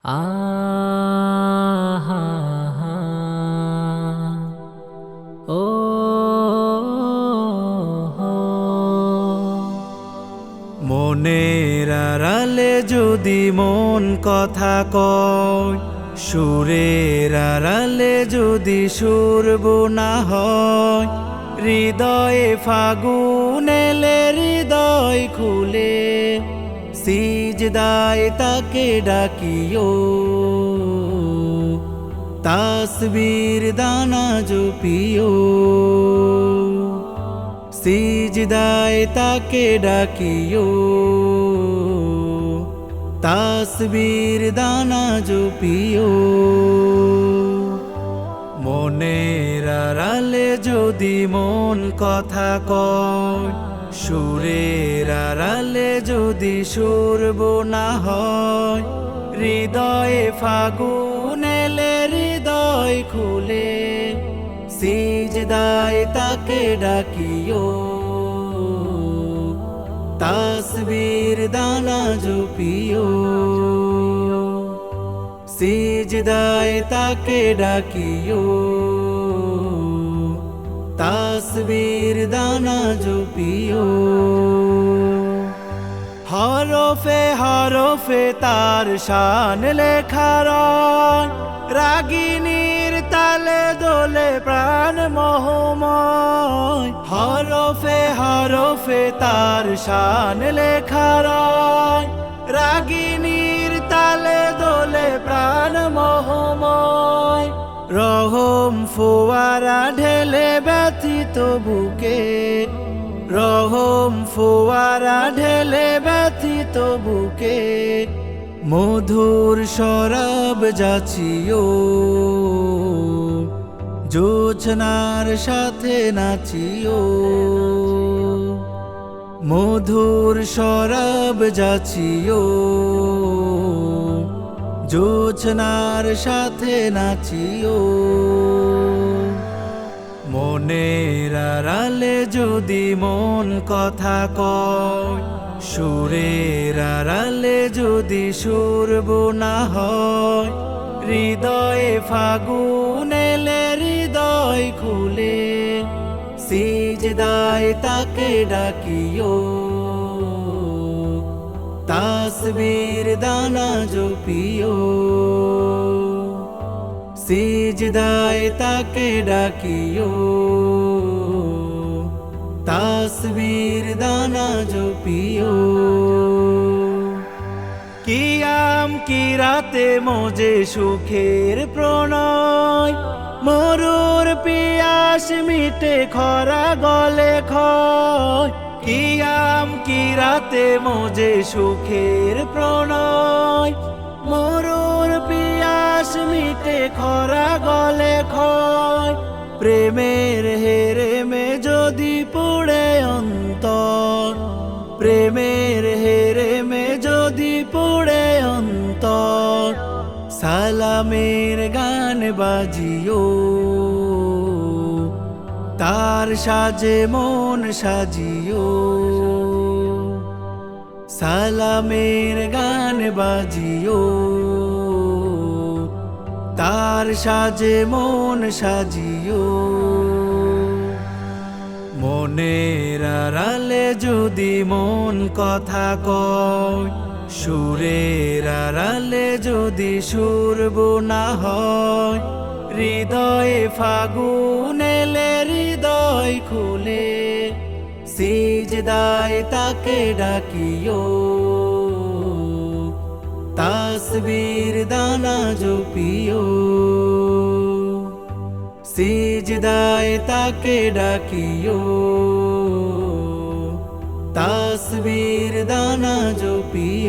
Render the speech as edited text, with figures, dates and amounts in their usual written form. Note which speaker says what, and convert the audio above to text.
Speaker 1: আহা ও
Speaker 2: মনের আড়ালে যদি মন কথা কয়, সুরের আড়ালে যদি সুর বোনা হয়, হৃদয়ে ফাগুন এলে হৃদয় খুলে সিজদায় তাকে ডাকিও, তাসবীর দানা জপিও, সিজদায় তাকে ডাকিও, তাসবীর দানা জপিও। মনের আড়ালে যদি মন কথা কয়, সুরের আড়ালে যদি সুর বোনা হয়, হৃদয়ে ফাগুন এলে হৃদয় খুলে সিজদায় তাকে ডাকিও, তাসবীর দানা জপিও, সিজদায় তাকে ডাকিও, তাসবীর দানা জপিও। হরফে হরফে তার শান লেখা রয়, রাগিনীর তালে দোলে প্রাণ মোহময়। হরফে হরফে তার শান লেখা রয়, রাগিনীর তালে দোলে প্রাণ মোহময়। রহম ফোয়ারা ঢেলে ব্যথিত বুকে, রহম ফোয়ারা ঢেলে ব্যথিত বুকে, মধুর শরাব যাচিও, জোছনার সাথে নাচিও, মধুর শরাব যাচিও, জোছনার সাথে নাচিও। মনের আড়ালে যদি মন কথা কয়, সুরের আড়ালে যদি সুর বোনা হয়, হৃদয়ে ফাগুন এলে হৃদয় খুলে সিজদায় তাকে ডাকিও, তাসবীর দানা জপিও, সিজদায় তাকে ডাকিও, তাসবীর দানা জপিও। কিয়াম কি রাতে মজে সুখের প্রণয়, মরুর পিয়াস মিটে খরা গলে ক্ষয়। কিয়াম কি রাতে মজে সুখের প্রণয়, মরুর পিয়াস মিটে খরা গলে ক্ষয়। প্রেমের হেরেমে যদি পুড়ে অন্তর, প্রেমের হেরেমে যদি পুড়ে অন্তর, সালামের গান বাজিও, তার সাজে মন সাজিও, সালামের গান বাজিও, তার সাজে মন সাজিও। মনের আড়ালে যদি মন কথা কয়, সুরের আড়ালে যদি সুর বোনা হয়, হৃদয়ে ফাগুন এলে হৃদয় খুলে সিজদায় তাকে ডাকিও, তাসবীর দানা জপিও, সিজদায় তাকে ডাকিও, তাসবীর দানা জপিও।